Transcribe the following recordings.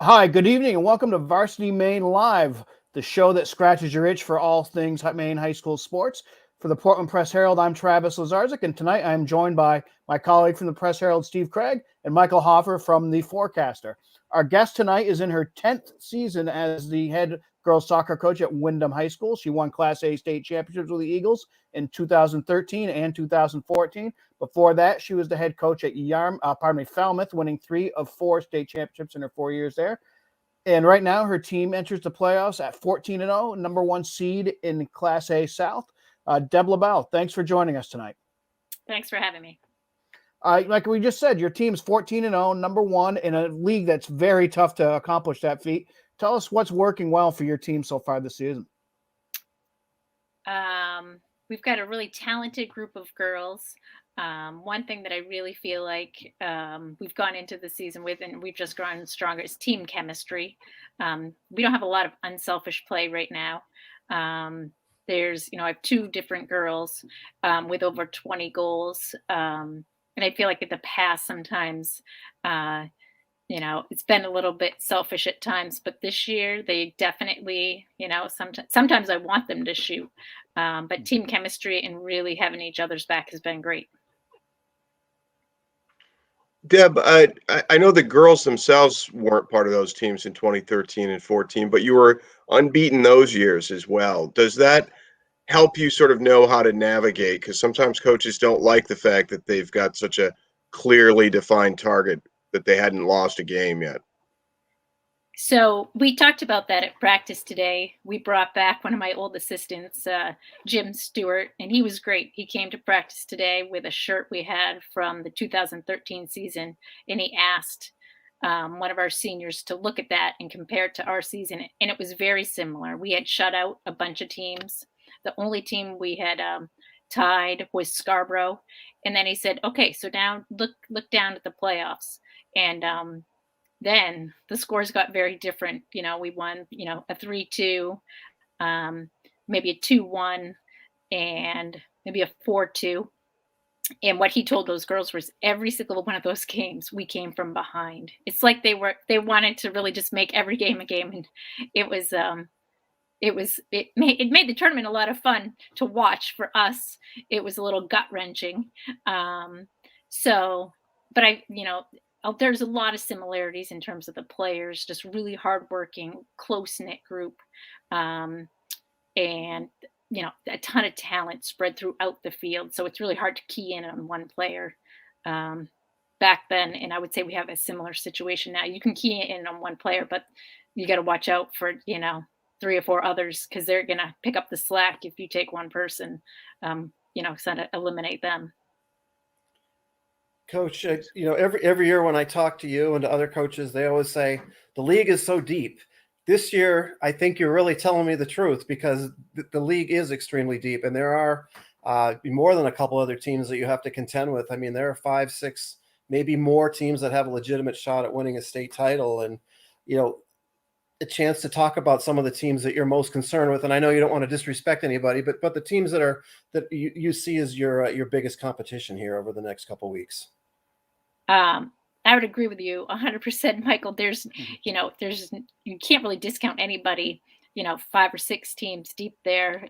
Hi, good evening, and welcome to Varsity Maine Live, the show that scratches your itch for all things Maine high school sports. For the Portland Press Herald, I'm Travis Lazarczyk, and tonight I'm joined by my colleague from the Press Herald, Steve Craig, and Michael Hoffer from the Forecaster. Our guest tonight is in her 10th season as the head girls soccer coach at Windham High School. She won Class A state championships with the Eagles in 2013 and 2014. Before that, she was the head coach at Falmouth, winning 3 of 4 state championships in her 4 years there. And right now, her team enters the playoffs at 14-0, number one seed in Class A South. Deb LeBel, thanks for joining us tonight. Thanks for having me. Like we just said, your team's 14-0, number one in a league that's very tough to accomplish that feat. Tell us what's working well for your team so far this season. We've got a really talented group of girls. One thing that I really feel like we've gone into the season with, and we've just grown stronger, is team chemistry. We don't have a lot of unselfish play right now. I have 2 different girls with over 20 goals. And I feel like in the past, sometimes, it's been a little bit selfish at times, but this year they definitely, sometimes I want them to shoot. But team chemistry and really having each other's back has been great. Deb, I know the girls themselves weren't part of those teams in 2013 and 14, but you were unbeaten those years as well. Does that help you sort of know how to navigate? Because sometimes coaches don't like the fact that they've got such a clearly defined target that they hadn't lost a game yet. So we talked about that at practice today. We brought back one of my old assistants, Jim Stewart, and he was great. He came to practice today with a shirt we had from the 2013 season, and he asked one of our seniors to look at that and compare it to our season, and it was very similar. We had shut out a bunch of teams. The only team we had tied was Scarborough, and then he said, "Okay, so now look down at the playoffs," and then the scores got very different. We won, a 3-2, maybe a 2-1, and maybe a 4-2. And what he told those girls was every single one of those games we came from behind. It's like they wanted to really just make every game a game, and it was it made the tournament a lot of fun to watch for us. It was a little gut wrenching. So, but there's a lot of similarities in terms of the players, just really hardworking, close knit group, and a ton of talent spread throughout the field. So it's really hard to key in on one player. Back then, and I would say we have a similar situation now. You can key in on one player, but you got to watch out for 3 or 4 others, because they're going to pick up the slack if you take one person, so to eliminate them. Coach, every year when I talk to you and to other coaches, they always say the league is so deep. This year, I think you're really telling me the truth, because the league is extremely deep, and there are more than a couple other teams that you have to contend with. I mean, there are 5, 6, maybe more teams that have a legitimate shot at winning a state title, and a chance to talk about some of the teams that you're most concerned with. And I know you don't want to disrespect anybody, but the teams that you see as your biggest competition here over the next couple of weeks. I would agree with you 100%, Michael. There's you can't really discount anybody. 5 or 6 teams deep there.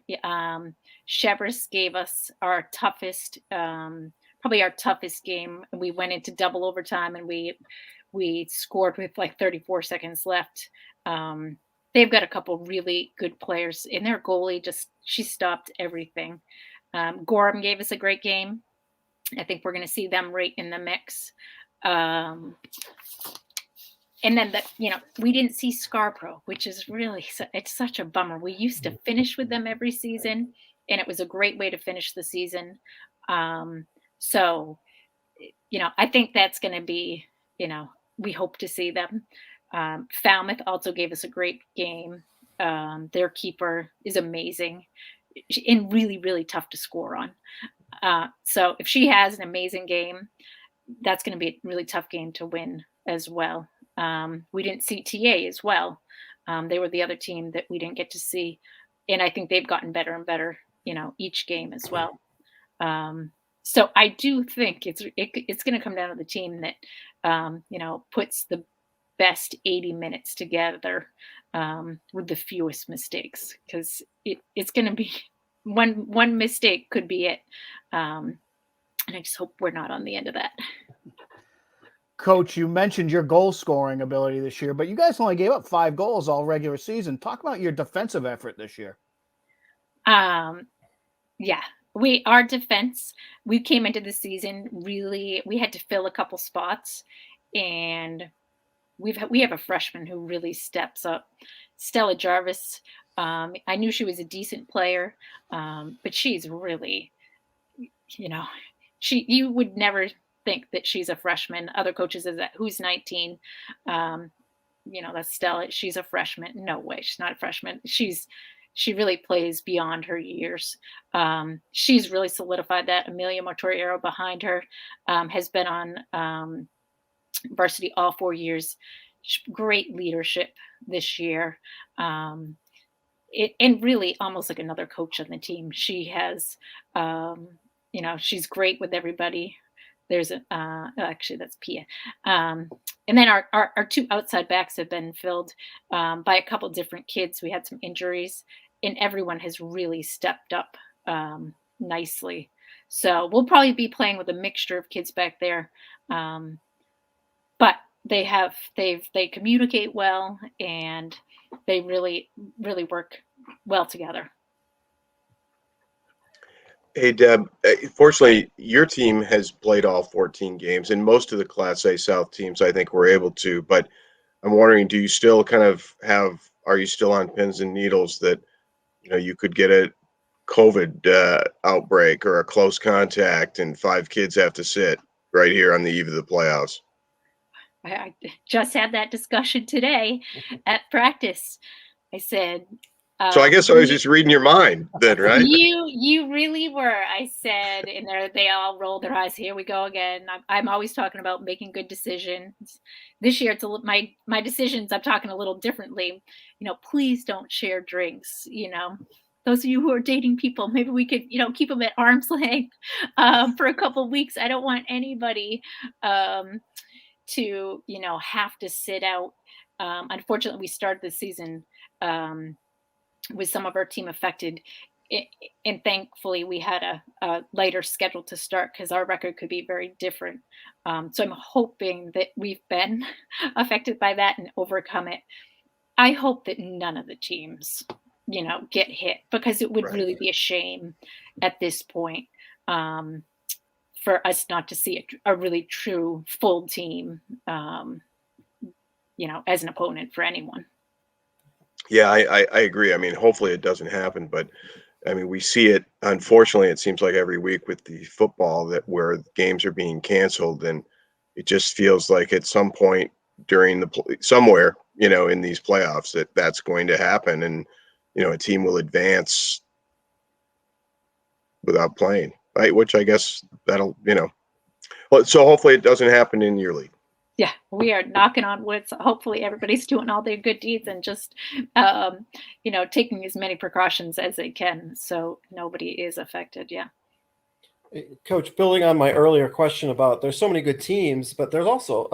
Chevrolet gave us our toughest, probably our toughest game. We went into double overtime, and we scored with like 34 seconds left. They've got a couple really good players, and their goalie she stopped everything. Gorham gave us a great game. I think we're going to see them right in the mix. And then we didn't see Scarborough, which is really, it's such a bummer. We used to finish with them every season, and it was a great way to finish the season. So, I think that's going to be, we hope to see them. Falmouth also gave us a great game. Their keeper is amazing and really, really tough to score on. So if she has an amazing game, that's going to be a really tough game to win as well. We didn't see TA as well. They were the other team that we didn't get to see. And I think they've gotten better and better, each game as well. So I do think it's going to come down to the team that, puts best 80 minutes together with the fewest mistakes, because it's going to be one mistake could be it. And I just hope we're not on the end of that. Coach, you mentioned your goal scoring ability this year, but you guys only gave up 5 goals all regular season. Talk about your defensive effort this year. Yeah, our defense, we came into the season really, we had to fill a couple spots, and we have a freshman who really steps up, Stella Jarvis. I knew she was a decent player, but she's really, you would never think that she's a freshman. Other coaches is that who's 19. That's Stella. She's a freshman. No way, she's not a freshman. She really plays beyond her years. She's really solidified that. Amelia Mortoriero behind her has been on Varsity all 4 years. Great leadership this year. And really almost like another coach on the team. She has, she's great with everybody. There's actually that's Pia. And then our 2 outside backs have been filled by a couple different kids. We had some injuries, and everyone has really stepped up nicely. So we'll probably be playing with a mixture of kids back there. But they communicate well, and they really, really work well together. Hey, Deb, fortunately, your team has played all 14 games, and most of the Class A South teams, I think, were able to. But I'm wondering, do you still are you still on pins and needles that, you could get a COVID outbreak or a close contact and 5 kids have to sit right here on the eve of the playoffs? I just had that discussion today at practice. I said, so I guess I was just reading your mind then, right? You really were. I said, and they all rolled their eyes. Here we go again. I'm always talking about making good decisions. This year, it's my decisions. I'm talking a little differently. Please don't share drinks. Those of you who are dating people, maybe we could, keep them at arm's length for a couple of weeks. I don't want anybody to, have to sit out. Unfortunately, we started the season with some of our team affected, and thankfully we had a lighter schedule to start because our record could be very different. So I'm hoping that we've been affected by that and overcome it. I hope that none of the teams, get hit, because it would really be a shame at this point for us not to see a really true full team, as an opponent for anyone. Yeah, I agree. I mean, hopefully it doesn't happen, but I mean, we see it. Unfortunately, it seems like every week with the football where games are being canceled, and it just feels like at some point during somewhere, in these playoffs that's going to happen, and a team will advance without playing, right? Which I guess that'll, so hopefully it doesn't happen in your league. Yeah, we are knocking on wood. So hopefully everybody's doing all their good deeds and just, taking as many precautions as they can so nobody is affected. Yeah. Coach, building on my earlier question about there's so many good teams, but there's also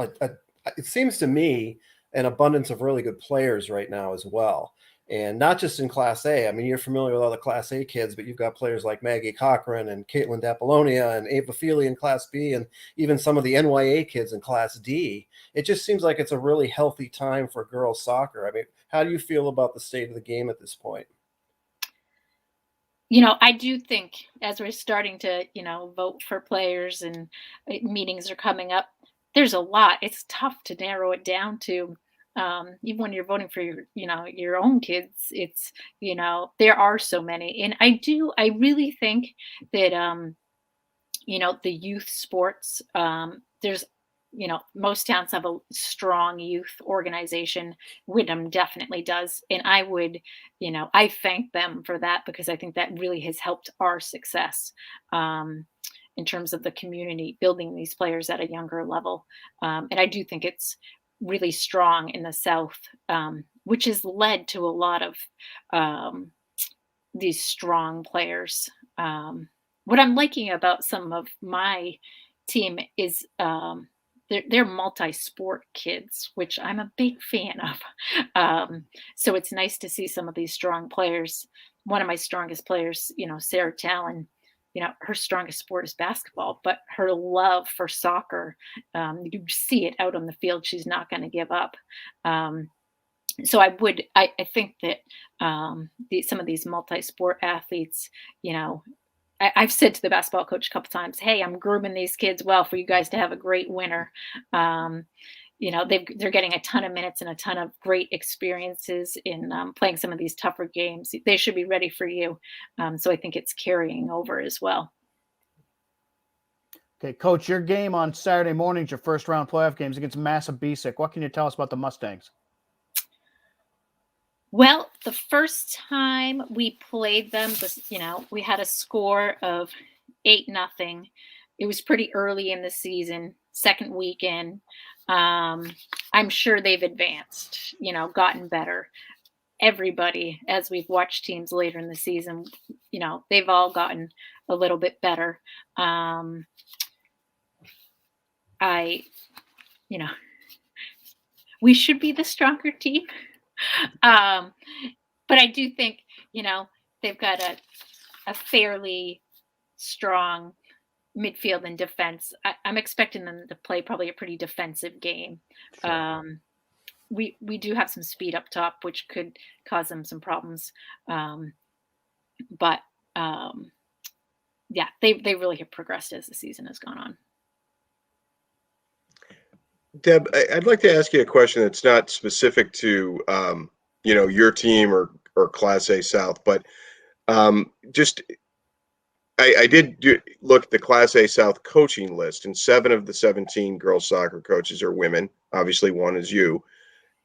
it seems to me, an abundance of really good players right now as well. And not just in Class A. I mean, you're familiar with all the Class A kids, but you've got players like Maggie Cochran and Caitlin D'Apollonia and Ava Feely in Class B, and even some of the NYA kids in Class D. It just seems like it's a really healthy time for girls soccer. I mean, how do you feel about the state of the game at this point? I do think as we're starting to, vote for players and meetings are coming up, there's a lot. It's tough to narrow it down to. Even when you're voting for your own kids, it's, there are so many. And I really think that, the youth sports, there's, most towns have a strong youth organization. Windham definitely does. And I would, I thank them for that, because I think that really has helped our success in terms of the community, building these players at a younger level. And I do think it's really strong in the South, which has led to a lot of these strong players. What I'm liking about some of my team is they're multi-sport kids, which I'm a big fan of. So it's nice to see some of these strong players. One of my strongest players, Sarah Talon, her strongest sport is basketball, but her love for soccer, you see it out on the field. She's not going to give up. So I think that some of these multi-sport athletes, I've said to the basketball coach a couple times, hey, I'm grooming these kids well for you guys to have a great winter. They're getting a ton of minutes and a ton of great experiences in playing some of these tougher games. They should be ready for you. So I think it's carrying over as well. Okay, Coach, your game on Saturday mornings, your first round playoff games against Massabesic. What can you tell us about the Mustangs? Well, the first time we played them, we had a score of 8-0. It was pretty early in the season, second weekend. I'm sure they've advanced, gotten better. Everybody, as we've watched teams later in the season, they've all gotten a little bit better. We should be the stronger team. But I do think, they've got a fairly strong midfield and defense. I'm expecting them to play probably a pretty defensive game. Sure. We do have some speed up top, which could cause them some problems. But they really have progressed as the season has gone on. Deb, I'd like to ask you a question that's not specific to your team or Class A South, but just I did look at the Class A South coaching list, and 7 of the 17 girls soccer coaches are women. Obviously, one is you.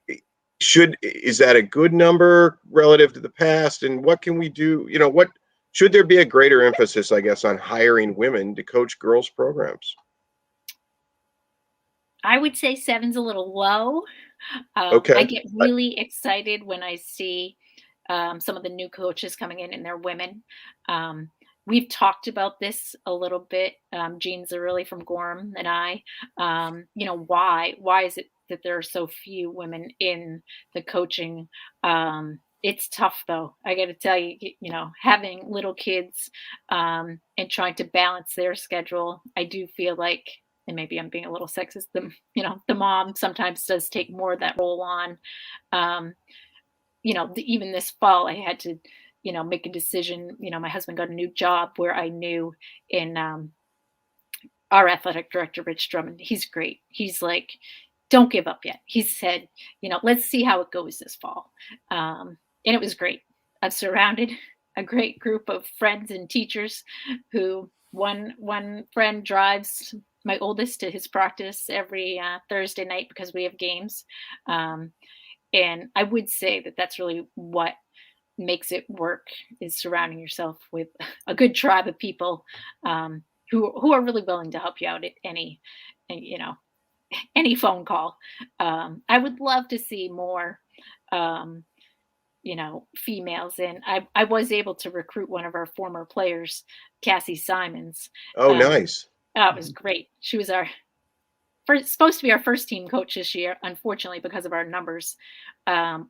Is that a good number relative to the past? And what can we do? What should there be a greater emphasis, I guess, on hiring women to coach girls programs? I would say 7's a little low. Okay. I get really excited when I see some of the new coaches coming in and they're women. We've talked about this a little bit, Jean Zarrilli from Gorham and I. Why is it that there are so few women in the coaching? It's tough, though. I got to tell you, having little kids and trying to balance their schedule, I do feel like, and maybe I'm being a little sexist, the mom sometimes does take more of that role on. Even this fall, I had to, make a decision. My husband got a new job where I knew in our athletic director, Rich Drummond, he's great. He's like, don't give up yet. He said, let's see how it goes this fall. And it was great. I've surrounded a great group of friends and teachers who one friend drives my oldest to his practice every Thursday night because we have games. And I would say that that's really what makes it work, is surrounding yourself with a good tribe of people who are really willing to help you out at any phone call. I would love to see more, females. And I was able to recruit one of our former players, Cassie Simons. Oh, nice. It was great. She was supposed to be our first team coach this year. Unfortunately, because of our numbers,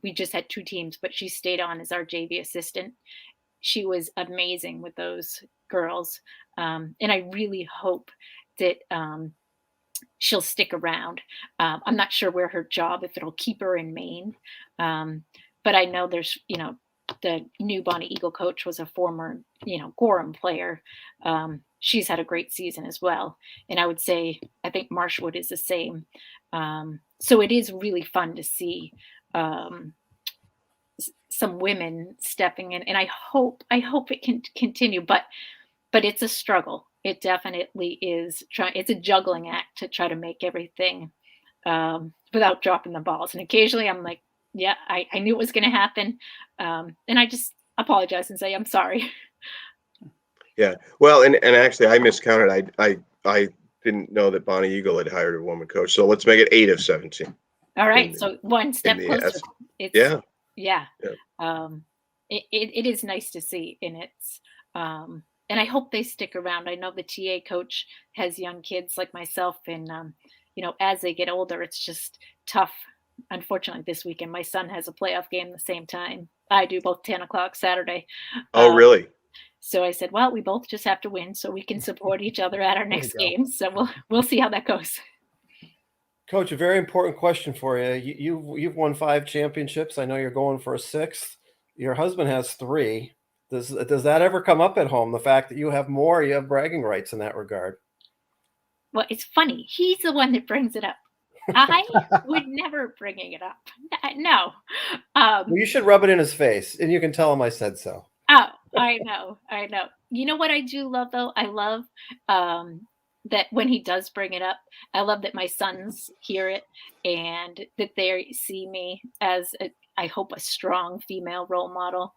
we just had 2 teams, but she stayed on as our JV assistant. She was amazing with those girls. And I really hope that she'll stick around. I'm not sure where her job, if it'll keep her in Maine. But I know there's, the new Bonnie Eagle coach was a former, Gorham player. She's had a great season as well. And I would say, I think Marshwood is the same. So it is really fun to see some women stepping in, and I hope it can continue, but it's a struggle. It definitely is. It's a juggling act to try to make everything without dropping the balls. And occasionally I'm like, yeah, I knew it was going to happen. And I just apologize and say, I'm sorry. Yeah. Well, and actually I miscounted. I didn't know that Bonnie Eagle had hired a woman coach. So let's make it 8 of 17. All right. So one step closer. Yeah. It is nice to see, and it's and I hope they stick around. I know the TA coach has young kids like myself, and as they get older, it's just tough. Unfortunately, this weekend, my son has a playoff game the same time I do, both 10 o'clock Saturday. Oh, Um, really? so I said, well, we both just have to win so we can support each other at our There you next go. game. So we'll see how that goes. Coach, a very important question for you. You've won 5 championships. I know you're going for a 6th. Your husband has 3. Does that ever come up at home? The fact that you have more, you have bragging rights in that regard. Well, it's funny. He's the one that brings it up. I would never bringing it up. No. Well, you should rub it in his face, and you can tell him I said so. Oh, I know. You know what I do love though? I love that when he does bring it up, I love that my sons hear it and that they see me as I hope a strong female role model.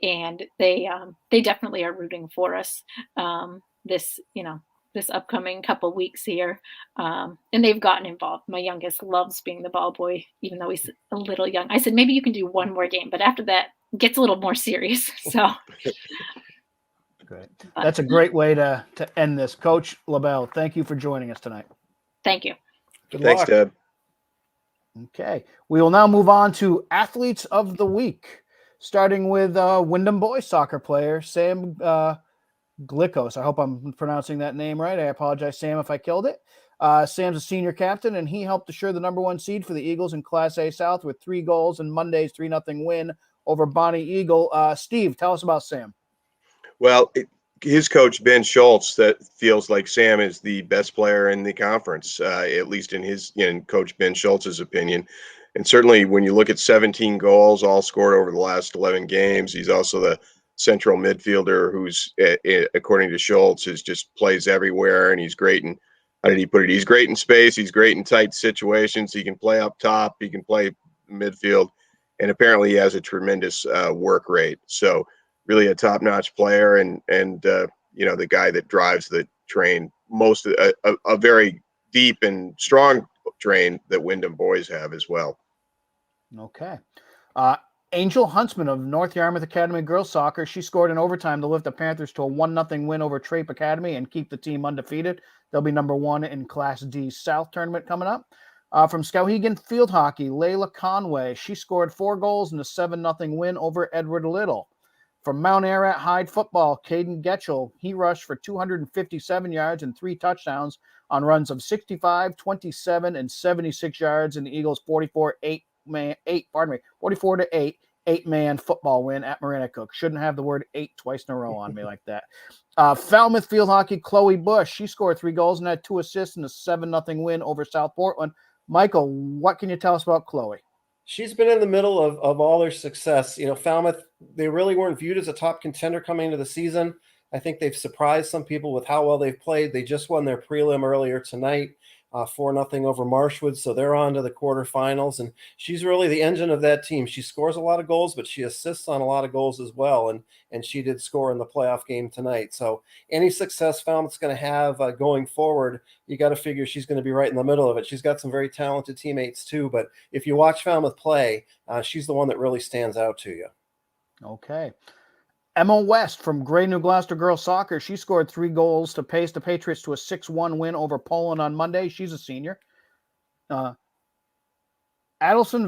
And they definitely are rooting for us this this upcoming couple weeks here, and they've gotten involved. My youngest loves being the ball boy, even though he's a little young. I said maybe you can do one more game, but after that it gets a little more serious. So Great. That's a great way to end this. Coach LeBel, thank you for joining us tonight. Thank you. Good Thanks, luck. Deb. Okay. We will now move on to Athletes of the Week, starting with Windham boys soccer player Sam Glikos. I hope I'm pronouncing that name right. I apologize, Sam, if I killed it. Sam's a senior captain, and he helped assure the #1 seed for the Eagles in Class A South with 3 goals in Monday's 3-0 win over Bonnie Eagle. Steve, tell us about Sam. Well, his coach, Ben Schultz, that feels like Sam is the best player in the conference, at least in Coach Ben Schultz's opinion. And certainly when you look at 17 goals, all scored over the last 11 games, he's also the central midfielder who's, according to Schultz, just plays everywhere, and he's great in, how did he put it? He's great in space. He's great in tight situations. He can play up top. He can play midfield. And apparently he has a tremendous work rate. So really a top-notch player, and the guy that drives the train, a very deep and strong train that Windham boys have as well. Okay. Angel Huntsman of North Yarmouth Academy girls soccer. She scored in overtime to lift the Panthers to a 1-0 win over Trape Academy and keep the team undefeated. They'll be #1 in Class D South tournament coming up. From Skowhegan Field Hockey, Layla Conway. She scored 4 goals in a 7-0 win over Edward Little. From Mount Ararat Hyde football, Caden Getchell. He rushed for 257 yards and 3 touchdowns on runs of 65, 27, and 76 yards in the Eagles' 44-8 8-man football win at Marinacook. Shouldn't have the word 8 twice in a row on me like that. Falmouth Field Hockey, Chloe Bush. She scored 3 goals and had 2 assists in a 7-0 win over South Portland. Michael, what can you tell us about Chloe? She's been in the middle of all their success. Falmouth, they really weren't viewed as a top contender coming into the season. I think they've surprised some people with how well they've played. They just won their prelim earlier tonight, 4-0 over Marshwood. So they're on to the quarterfinals, and she's really the engine of that team. She scores a lot of goals, but she assists on a lot of goals as well. And she did score in the playoff game tonight. So any success Falmouth's going to have going forward, you got to figure she's going to be right in the middle of it. She's got some very talented teammates too, but if you watch Falmouth play, she's the one that really stands out to you. Okay. Emma West from Grey New Gloucester girls soccer. She scored 3 goals to pace the Patriots to a 6-1 win over Poland on Monday. She's a senior. Adelson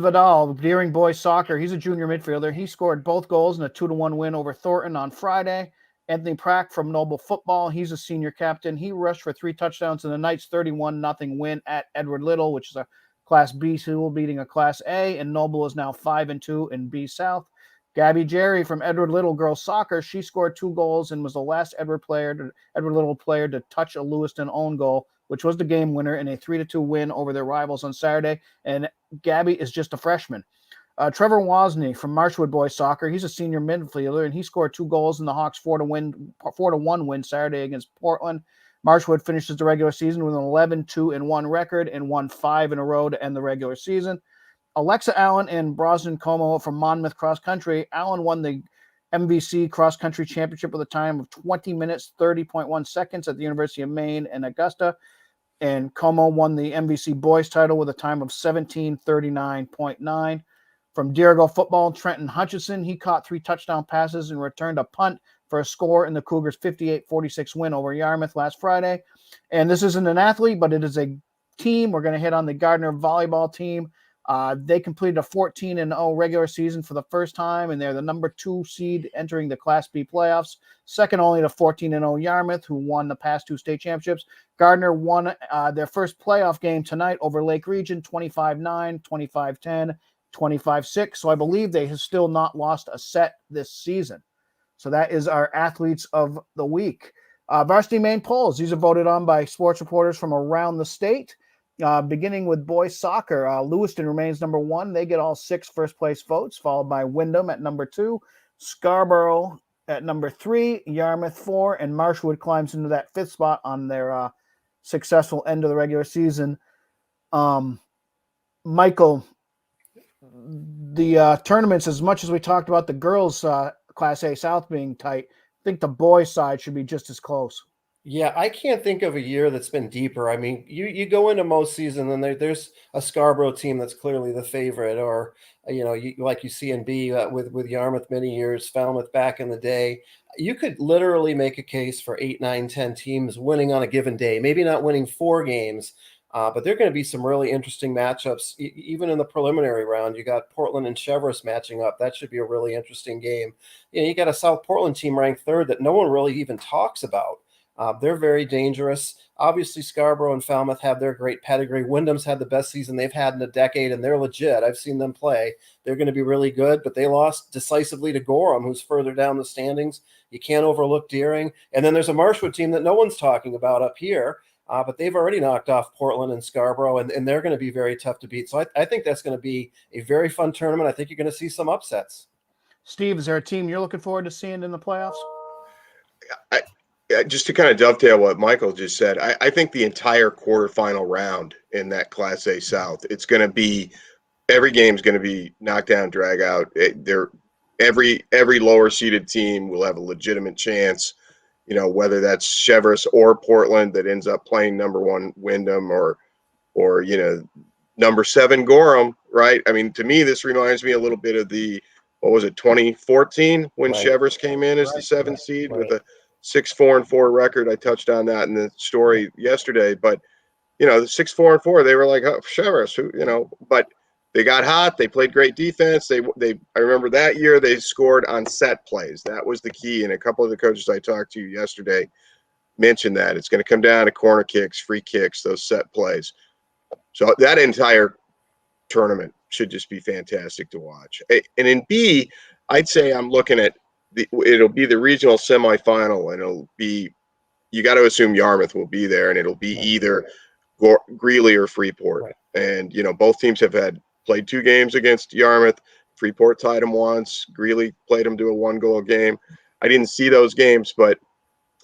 Vidal, Deering boys soccer. He's a junior midfielder. He scored both goals in a 2-1 win over Thornton on Friday. Anthony Prack from Noble football. He's a senior captain. He rushed for 3 touchdowns in the Knights' 31-0 win at Edward Little, which is a Class B school beating a Class A, and Noble is now 5-2 in B South. Gabby Jerry from Edward Little girls soccer. She scored 2 goals and was the last Edward Little player to touch a Lewiston own goal, which was the game winner in a 3-2 win over their rivals on Saturday. And Gabby is just a freshman. Trevor Wozni from Marshwood boys soccer. He's a senior midfielder, and he scored 2 goals in the Hawks' 4-1 win Saturday against Portland. Marshwood finishes the regular season with an 11-2-1 record and won 5 in a row to end the regular season. Alexa Allen and Brosnan Como from Monmouth Cross Country. Allen won the MVC Cross Country Championship with a time of 20 minutes, 30.1 seconds at the University of Maine and Augusta. And Como won the MVC Boys title with a time of 17:39.9. From Dirigo football, Trenton Hutchison. He caught 3 touchdown passes and returned a punt for a score in the Cougars' 58-46 win over Yarmouth last Friday. And this isn't an athlete, but it is a team. We're going to hit on the Gardner volleyball team. They completed a 14-0 regular season for the first time, and they're the number 2 seed entering the Class B playoffs, second only to 14-0 Yarmouth, who won the past 2 state championships. Gardner won their first playoff game tonight over Lake Region, 25-9, 25-10, 25-6. So I believe they have still not lost a set this season. So that is our athletes of the week. Varsity Maine polls. These are voted on by sports reporters from around the state. Beginning with boys soccer, Lewiston remains number 1. They get all 6 first-place votes, followed by Windham at number 2, Scarborough at number 3, Yarmouth 4, and Marshwood climbs into that 5th spot on their successful end of the regular season. Michael, the tournaments, as much as we talked about the girls' Class A South being tight, I think the boys' side should be just as close. Yeah, I can't think of a year that's been deeper. I mean, you go into most season and there's a Scarborough team that's clearly the favorite, or like you see in B with Yarmouth many years, Falmouth back in the day. You could literally make a case for 8, 9, 10 teams winning on a given day. Maybe not winning 4 games, but there are going to be some really interesting matchups. Even in the preliminary round, you got Portland and Cheverus matching up. That should be a really interesting game. You got a South Portland team ranked 3rd that no one really even talks about. They're very dangerous. Obviously, Scarborough and Falmouth have their great pedigree. Wyndham's had the best season they've had in a decade, and they're legit. I've seen them play. They're going to be really good, but they lost decisively to Gorham, who's further down the standings. You can't overlook Deering. And then there's a Marshwood team that no one's talking about up here, but they've already knocked off Portland and Scarborough, and they're going to be very tough to beat. So I think that's going to be a very fun tournament. I think you're going to see some upsets. Steve, is there a team you're looking forward to seeing in the playoffs? Just to kind of dovetail what Michael just said, I think the entire quarterfinal round in that Class A South, it's going to be, every game's going to be knockdown, drag out. Every lower seeded team will have a legitimate chance, whether that's Cheverus or Portland that ends up playing number 1 Windham or number 7 Gorham, right? I mean, to me, this reminds me a little bit of 2014 when Cheverus came in as the 7th seed with a 6-4-4 record. I touched on that in the story yesterday, but the 6-4-4, they were like, oh, Cheverus, but they got hot. They played great defense. I remember that year they scored on set plays. That was the key. And a couple of the coaches I talked to yesterday mentioned that it's going to come down to corner kicks, free kicks, those set plays. So that entire tournament should just be fantastic to watch. And in B, I'd say I'm looking at it'll be the regional semifinal, and you got to assume Yarmouth will be there, and it'll be either Greeley or Freeport. Right. And both teams have played 2 games against Yarmouth. Freeport tied them once. Greeley played them to a 1-goal game. I didn't see those games, but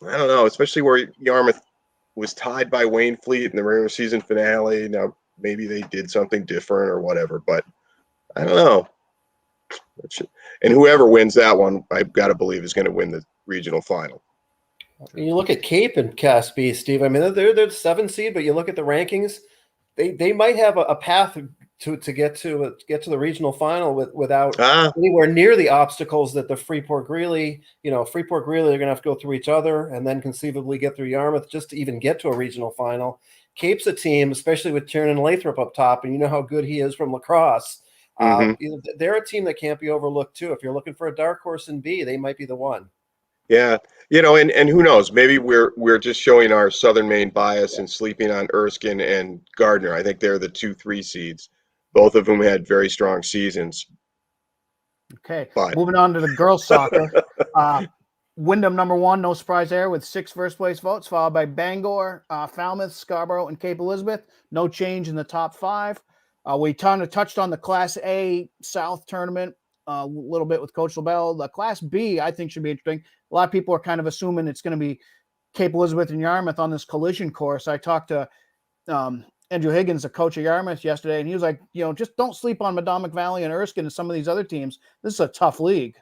I don't know, especially where Yarmouth was tied by Wayne Fleet in the regular season finale. Now maybe they did something different or whatever, but I don't know. And whoever wins that one, I've got to believe, is going to win the regional final. You look at Cape and Class B, Steve. I mean, they're the 7th seed, but you look at the rankings, they might have a path to get to the regional final without anywhere near the obstacles that the Freeport Greeley they're going to have to go through each other and then conceivably get through Yarmouth just to even get to a regional final. Cape's a team, especially with Tiernan Lathrop up top, and you know how good he is from lacrosse. They're a team that can't be overlooked too. If you're looking for a dark horse in B, they might be the one. Yeah, and who knows? Maybe we're just showing our Southern Maine bias and sleeping on Erskine and Gardner. I think they're the 2-3 seeds, both of whom had very strong seasons. Okay, moving on to the girls' soccer. Windham number 1, no surprise there, with 6 first-place votes, followed by Bangor, Falmouth, Scarborough, and Cape Elizabeth. No change in the top 5. We kind of touched on the Class A South tournament a little bit with Coach LeBel. The Class B, I think, should be interesting. A lot of people are kind of assuming it's going to be Cape Elizabeth and Yarmouth on this collision course. I talked to Andrew Higgins, the coach of Yarmouth, yesterday, and he was like, just don't sleep on Madomic Valley and Erskine and some of these other teams. This is a tough league.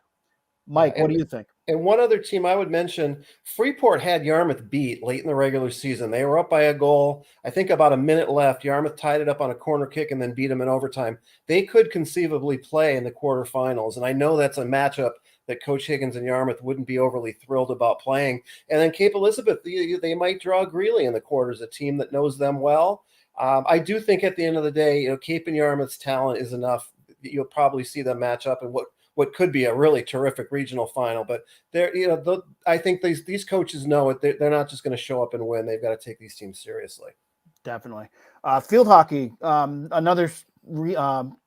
Mike, what do you think? And one other team I would mention, Freeport had Yarmouth beat late in the regular season. They were up by a goal. I think about a minute left. Yarmouth tied it up on a corner kick and then beat them in overtime. They could conceivably play in the quarterfinals, and I know that's a matchup that Coach Higgins and Yarmouth wouldn't be overly thrilled about playing. And then Cape Elizabeth, they might draw Greeley in the quarters, a team that knows them well. I do think at the end of the day, Cape and Yarmouth's talent is enough. You'll probably see them match up in what could be a really terrific regional final. But I think these coaches know it. They're not just going to show up and win. They've got to take these teams seriously. Definitely. Field hockey, another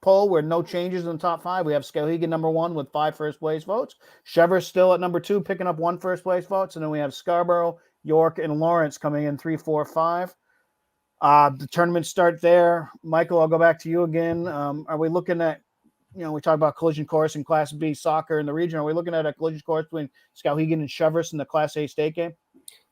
poll where no changes in the top 5. We have Skowhegan number 1 with 5 first place votes. Cheverus still at number 2, picking up 1 first place votes. And then we have Scarborough, York, and Lawrence coming in 3, 4, 5. The tournament start there. Michael, I'll go back to you again. Are we looking at, we talk about collision course in Class B soccer in the region. Are we looking at a collision course between Skowhegan and Cheverus in the Class A state game?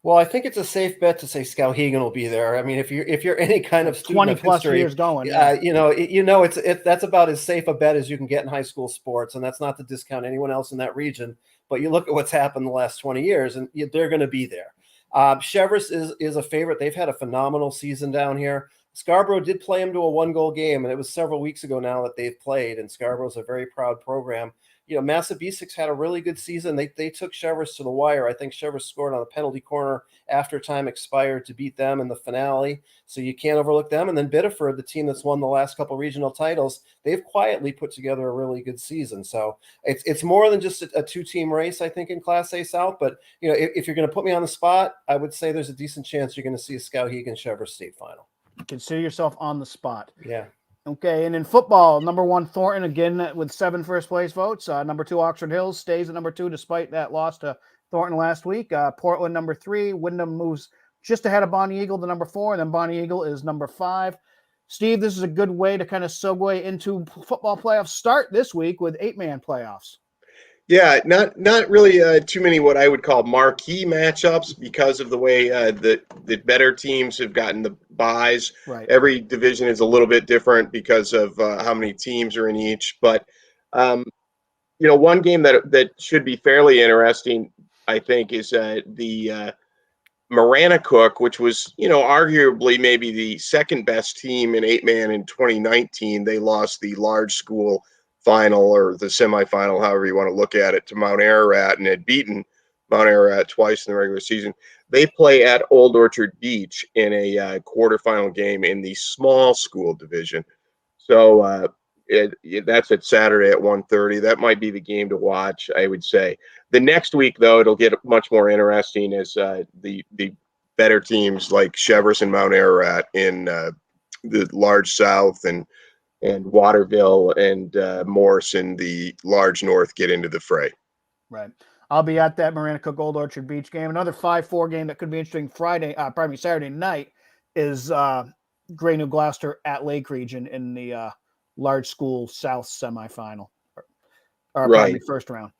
Well, I think it's a safe bet to say Skowhegan will be there. I mean, if you're any kind of student 20 of plus history, years going, that's about as safe a bet as you can get in high school sports, and that's not to discount anyone else in that region. But you look at what's happened the last 20 years, and they're going to be there. Cheverus is a favorite. They've had a phenomenal season down here. Scarborough did play them to a 1-goal game, and it was several weeks ago now that they've played. And Scarborough's a very proud program. Massabesics had a really good season. They took Cheverus to the wire. I think Cheverus scored on a penalty corner after time expired to beat them in the finale. So you can't overlook them. And then Biddeford, the team that's won the last couple regional titles, they've quietly put together a really good season. So it's more than just a 2-team race, I think, in Class A South. But if you're going to put me on the spot, I would say there's a decent chance you're going to see a Skowhegan Cheverus state final. Consider yourself on the spot. Yeah. Okay, and in football, number 1 Thornton again with 7 first place votes. Number 2 Oxford Hills stays at number 2 despite that loss to Thornton last week. Portland number 3. Wyndham moves just ahead of Bonnie Eagle to number 4, and then Bonnie Eagle is number 5. Steve, this is a good way to kind of segue into football playoffs. Start this week with 8-man playoffs. Yeah, not really too many what I would call marquee matchups because of the way the better teams have gotten the buys. Right. Every division is a little bit different because of how many teams are in each. But one game that should be fairly interesting, I think, is the Maranacook, which was arguably maybe the second best team in 8-man in 2019. They lost the large school final or the semifinal, however you want to look at it, to Mount Ararat and had beaten Mount Ararat twice in the regular season. They play at Old Orchard Beach in a quarterfinal game in the small school division. So that's at Saturday at 1:30. That might be the game to watch, I would say. The next week, though, it'll get much more interesting as the better teams like Cheverus and Mount Ararat in the large South and Waterville and Morse in the large North get into the fray. Right. I'll be at that Maranacook Old Orchard Beach game. Another 5-4 game that could be interesting Saturday night is Gray New Gloucester at Lake Region in the large school South semifinal. Right. First round.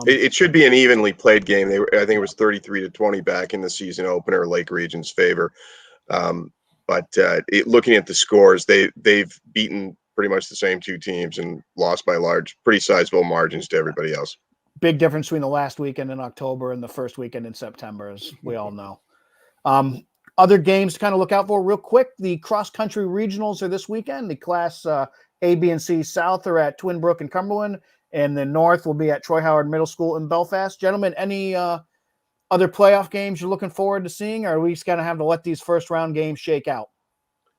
It should be an evenly played game. I think it was 33-20 back in the season opener, Lake Region's favor. But looking at the scores, they've beaten pretty much the same 2 teams and lost by pretty sizable margins to everybody else. Big difference between the last weekend in October and the first weekend in September, as we all know. Other games to kind of look out for real quick. The cross-country regionals are this weekend. The Class A, B, and C South are at Twin Brook and Cumberland, and the North will be at Troy Howard Middle School in Belfast. Gentlemen, any other playoff games you're looking forward to seeing, or are we just going to have to let these first-round games shake out?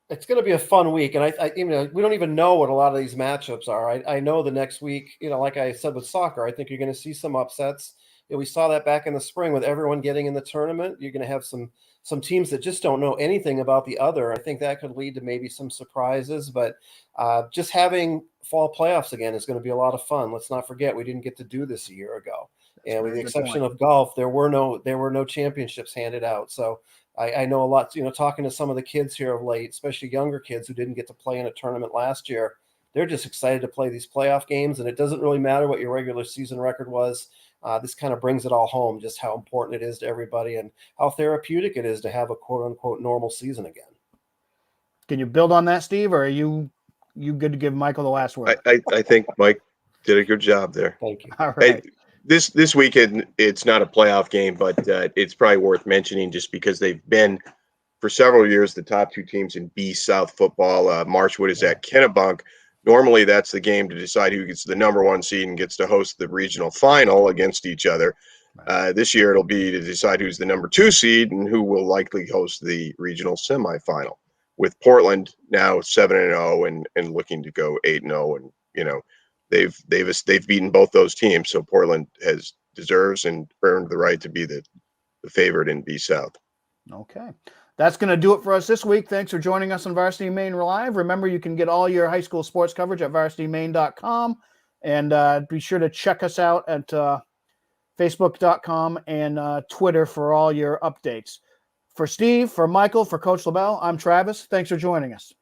It's going to be a fun week, and I we don't even know what a lot of these matchups are. I know the next week, like I said with soccer, I think you're going to see some upsets. We saw that back in the spring with everyone getting in the tournament. You're going to have some teams that just don't know anything about the other. I think that could lead to maybe some surprises, but just having fall playoffs again is going to be a lot of fun. Let's not forget we didn't get to do this a year ago, and with the exception of golf, there were no championships handed out. So I know a lot, talking to some of the kids here of late, especially younger kids who didn't get to play in a tournament last year, they're just excited to play these playoff games. And it doesn't really matter what your regular season record was. This kind of brings it all home, just how important it is to everybody and how therapeutic it is to have a quote unquote normal season again. Can you build on that, Steve, or are you good to give Michael the last word? I think Mike did a good job there. Thank you. All right. This weekend, it's not a playoff game, but it's probably worth mentioning just because they've been, for several years, the top 2 teams in B South football. Marshwood is at Kennebunk. Normally, that's the game to decide who gets the number 1 seed and gets to host the regional final against each other. This year, it'll be to decide who's the number 2 seed and who will likely host the regional semifinal. with Portland now 7-0 and looking to go 8-0, and you know they've beaten both those teams, so Portland deserves and earned the right to be the favorite in B South. Okay. That's going to do it for us this week. Thanks for joining us on Varsity Maine Live. Remember, you can get all your high school sports coverage at varsitymaine.com, and be sure to check us out at facebook.com and Twitter for all your updates. For Steve, for Michael, for Coach LeBel, I'm Travis. Thanks for joining us.